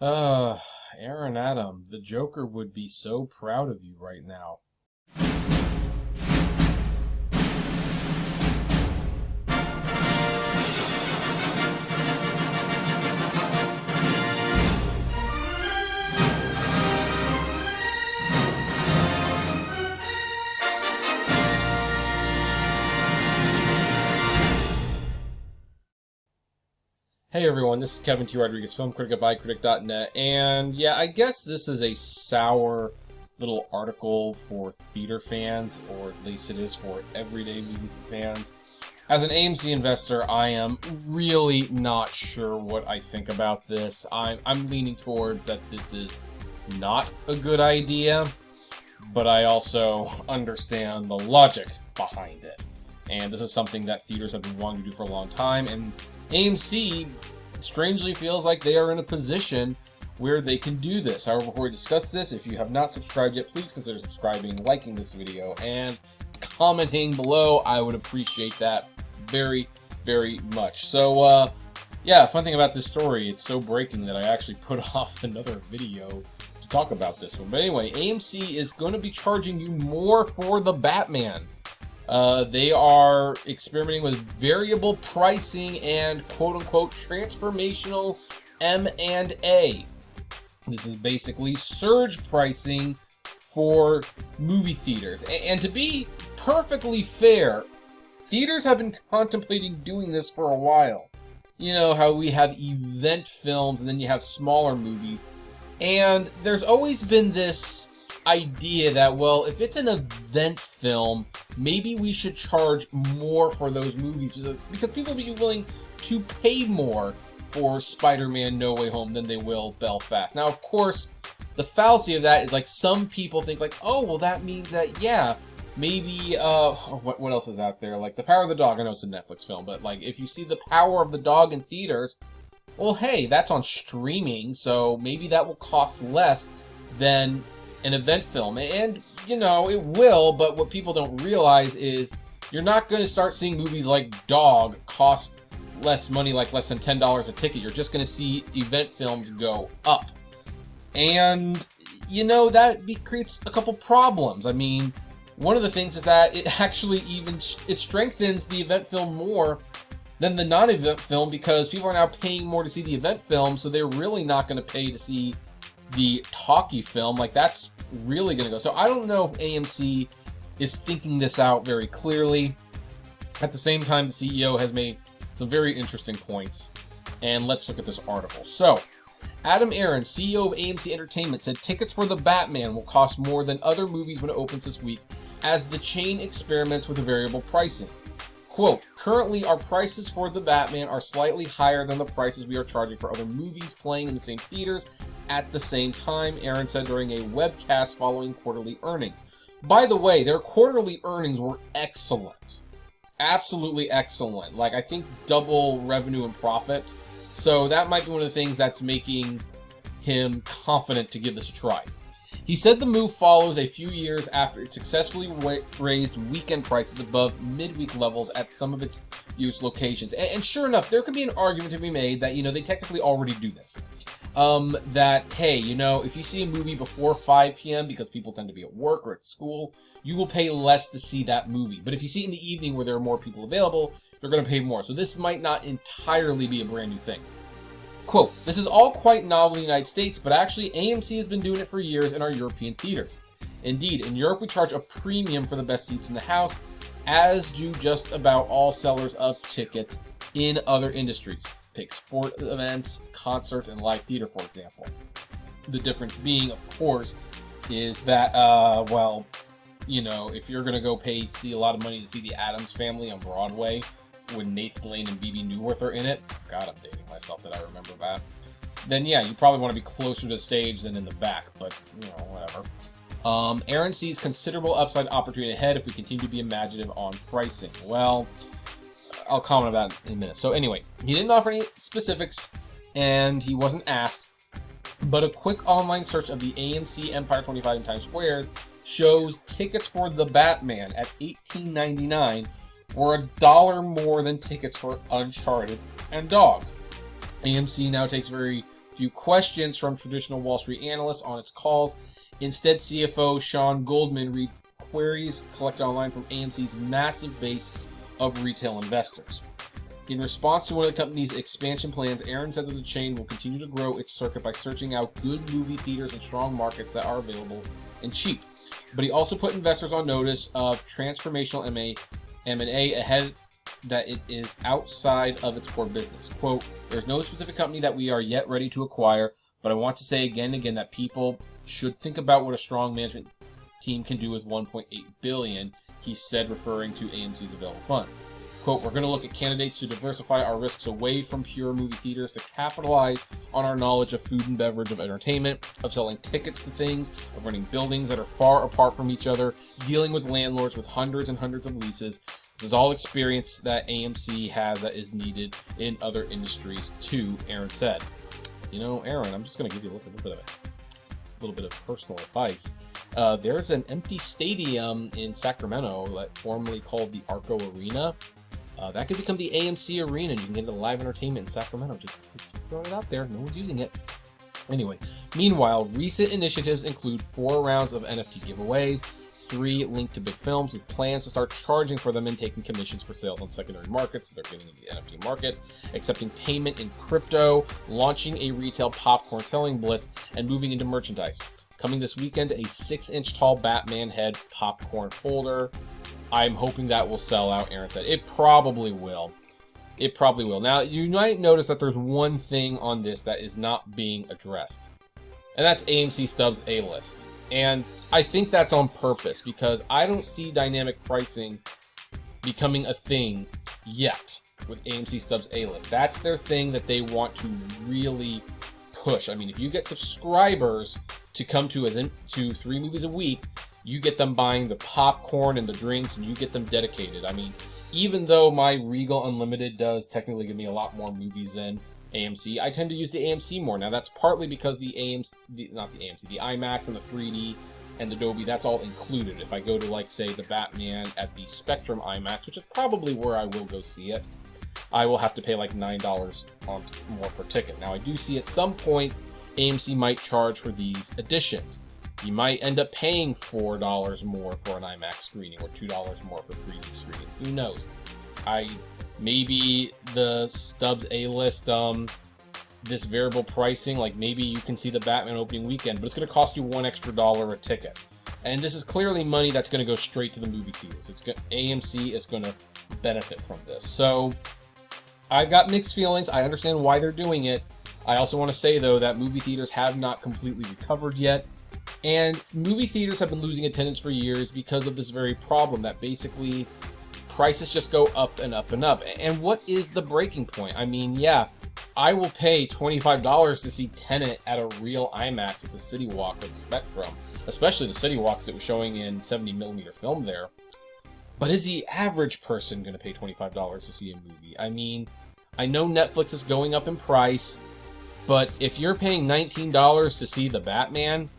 Uh, Aaron Adam, the Joker would be so proud of you right now. Hey everyone, this is Kevin T. Rodriguez, film critic of iCritic.net, and yeah, I guess this is a sour little article for theater fans, or at least it is for everyday movie fans. As an AMC investor, I am really not sure what I think about this. I'm leaning towards that this is not a good idea, but I also understand the logic behind it. And this is something that theaters have been wanting to do for a long time, and AMC strangely feels like they are in a position where they can do this. However, before we discuss this, if you have not subscribed yet, please consider subscribing, liking this video, and commenting below. I would appreciate that very, very much. So, yeah, fun thing about this story, it's so breaking that I actually put off another video to talk about this one. But anyway, AMC is going to be charging you more for the Batman. They are experimenting with variable pricing and quote-unquote transformational M&A. This is basically surge pricing for movie theaters. And to be perfectly fair, theaters have been contemplating doing this for a while. You know how we have event films and then you have smaller movies. And there's always been this idea that, well, if it's an event film, maybe we should charge more for those movies because people will be willing to pay more for Spider-Man No Way Home than they will Belfast. Now, of course, the fallacy of that is like some people think like, oh, well, that means that, yeah, maybe, what else is out there? Like The Power of the Dog. I know it's a Netflix film, but like if you see The Power of the Dog in theaters, well, hey, that's on streaming, so maybe that will cost less than an event film. And, you know, it will, but what people don't realize is you're not going to start seeing movies like Dog cost less money, like less than $10 a ticket. You're just going to see event films go up. And, you know, that creates a couple problems. I mean, one of the things is that it actually it strengthens the event film more than the non-event film because people are now paying more to see the event film, so they're really not going to pay to see the talkie film. Like, that's really going to go. So I don't know if AMC is thinking this out very clearly. At the same time, the CEO has made some very interesting points. And let's look at this article. So, Adam Aron, CEO of AMC Entertainment, said tickets for The Batman will cost more than other movies when it opens this week as the chain experiments with variable pricing. Quote, currently our prices for The Batman are slightly higher than the prices we are charging for other movies playing in the same theaters at the same time, Aaron said during a webcast following quarterly earnings. By the way, their quarterly earnings were excellent. Absolutely excellent. Like, I think double revenue and profit. So that might be one of the things that's making him confident to give this a try. He said the move follows a few years after it successfully raised weekend prices above midweek levels at some of its use locations. And sure enough, there could be an argument to be made that, you know, they technically already do this. That, hey, you know, if you see a movie before 5 p.m. because people tend to be at work or at school, you will pay less to see that movie. But if you see it in the evening where there are more people available, they're going to pay more. So this might not entirely be a brand new thing. Quote, this is all quite novel in the United States, but actually AMC has been doing it for years in our European theaters. Indeed, in Europe we charge a premium for the best seats in the house, as do just about all sellers of tickets in other industries. Take sport events, concerts, and live theater, for example. The difference being, of course, is that, well, you know, if you're going to go see a lot of money to see the Addams Family on Broadway, when Nathan Lane and Bebe Neuwirth are in it, God, I'm dating myself that I remember that, then yeah, you probably want to be closer to the stage than in the back, but, you know, whatever. Aaron sees considerable upside opportunity ahead if we continue to be imaginative on pricing. Well, I'll comment on that in a minute. So anyway, he didn't offer any specifics, and he wasn't asked, but a quick online search of the AMC Empire 25 in Times Square shows tickets for The Batman at $18.99 were $1 more than tickets for Uncharted and Dog. AMC now takes very few questions from traditional Wall Street analysts on its calls. Instead, CFO Sean Goldman reads queries collected online from AMC's massive base of retail investors. In response to one of the company's expansion plans, Aaron said that the chain will continue to grow its circuit by searching out good movie theaters in strong markets that are available and cheap. But he also put investors on notice of transformational M&A ahead that it is outside of its core business. Quote, "There's no specific company that we are yet ready to acquire, but I want to say again and again that people should think about what a strong management team can do with $1.8 billion, he said, referring to AMC's available funds. Quote, "We're going to look at candidates to diversify our risks away from pure movie theaters to capitalize on our knowledge of food and beverage, of entertainment, of selling tickets to things, of running buildings that are far apart from each other, dealing with landlords with hundreds and hundreds of leases. This is all experience that AMC has that is needed in other industries too," Aaron said. You know, Aaron, I'm just going to give you a little bit of personal advice. There's an empty stadium in Sacramento that formerly called the Arco Arena. That could become the AMC Arena, and you can get into live entertainment in Sacramento. Just throwing it out there. No one's using it. Anyway, meanwhile, recent initiatives include 4 rounds of NFT giveaways, 3 linked to big films, with plans to start charging for them and taking commissions for sales on secondary markets. They're getting into the NFT market, accepting payment in crypto, launching a retail popcorn selling blitz, and moving into merchandise. Coming this weekend, a 6-inch tall Batman head popcorn holder. I'm hoping that will sell out, Aaron said. It probably will. It probably will. Now, you might notice that there's one thing on this that is not being addressed, and that's AMC Stubs A-List. And I think that's on purpose, because I don't see dynamic pricing becoming a thing yet with AMC Stubs A-List. That's their thing that they want to really push. I mean, if you get subscribers to come to 3 movies a week, you get them buying the popcorn and the drinks, and you get them dedicated. I mean, even though my Regal Unlimited does technically give me a lot more movies than AMC, I tend to use the AMC more. Now, that's partly because the IMAX and the 3D and the Dolby, that's all included. If I go to, like, say, the Batman at the Spectrum IMAX, which is probably where I will go see it, I will have to pay like $9 more per ticket. Now, I do see at some point AMC might charge for these editions. You might end up paying $4 more for an IMAX screening or $2 more for 3D screening. Who knows? Maybe the Stubs A-List, this variable pricing, like maybe you can see the Batman opening weekend, but it's going to cost you $1 extra a ticket. And this is clearly money that's going to go straight to the movie theaters. AMC is going to benefit from this. So I've got mixed feelings. I understand why they're doing it. I also want to say, though, that movie theaters have not completely recovered yet. And movie theaters have been losing attendance for years because of this very problem, that basically prices just go up and up and up. And what is the breaking point? I mean, yeah, I will pay $25 to see Tenet at a real IMAX at the City Walk or the Spectrum, especially the City Walk, because it was showing in 70mm film there. But is the average person going to pay $25 to see a movie? I mean, I know Netflix is going up in price, but if you're paying $19 to see the Batman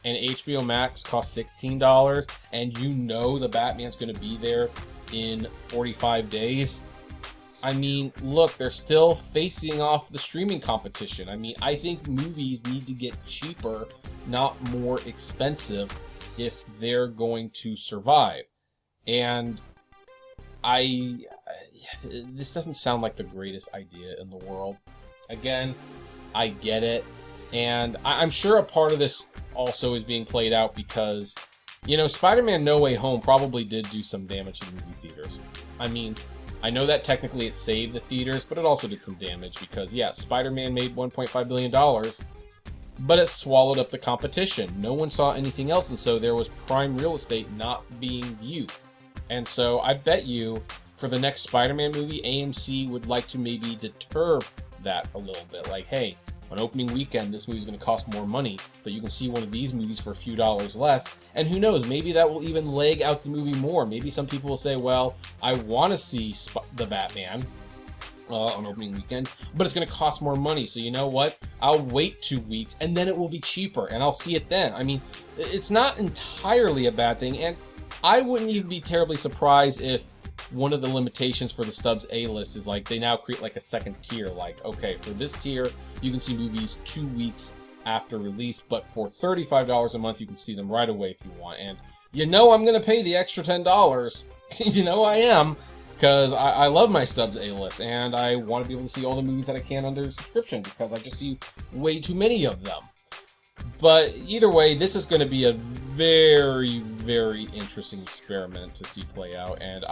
and HBO Max costs $16, and you know the Batman's going to be there in 45 days, I mean, look, they're still facing off the streaming competition. I mean, I think movies need to get cheaper, not more expensive, if they're going to survive. And this doesn't sound like the greatest idea in the world. Again, I get it. And I'm sure a part of this also is being played out because, you know, Spider-Man No Way Home probably did do some damage to the movie theaters. I mean, I know that technically it saved the theaters, but it also did some damage because, yeah, Spider-Man made $1.5 billion, but it swallowed up the competition. No one saw anything else, and so there was prime real estate not being viewed. And so I bet you for the next Spider-Man movie, AMC would like to maybe deter that a little bit. Like, hey, on opening weekend, this movie's going to cost more money, but you can see one of these movies for a few dollars less. And who knows, maybe that will even leg out the movie more. Maybe some people will say, well, I want to see the Batman on opening weekend, but it's going to cost more money. So you know what? I'll wait 2 weeks and then it will be cheaper and I'll see it then. I mean, it's not entirely a bad thing. And I wouldn't even be terribly surprised if one of the limitations for the Stubs A-list is like they now create like a second tier. Like, okay, for this tier, you can see movies 2 weeks after release, but for $35 a month, you can see them right away if you want. And you know I'm going to pay the extra $10. You know I am, because I love my Stubs A-list, and I want to be able to see all the movies that I can under subscription, because I just see way too many of them. But either way, this is going to be a very, very interesting experiment to see play out, and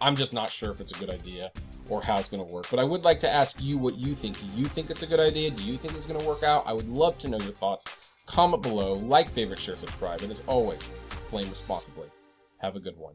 I'm just not sure if it's a good idea or how it's going to work. But I would like to ask you what you think. Do you think it's a good idea? Do you think it's going to work out? I would love to know your thoughts. Comment below, like, favorite, share, subscribe, and as always, flame responsibly. Have a good one.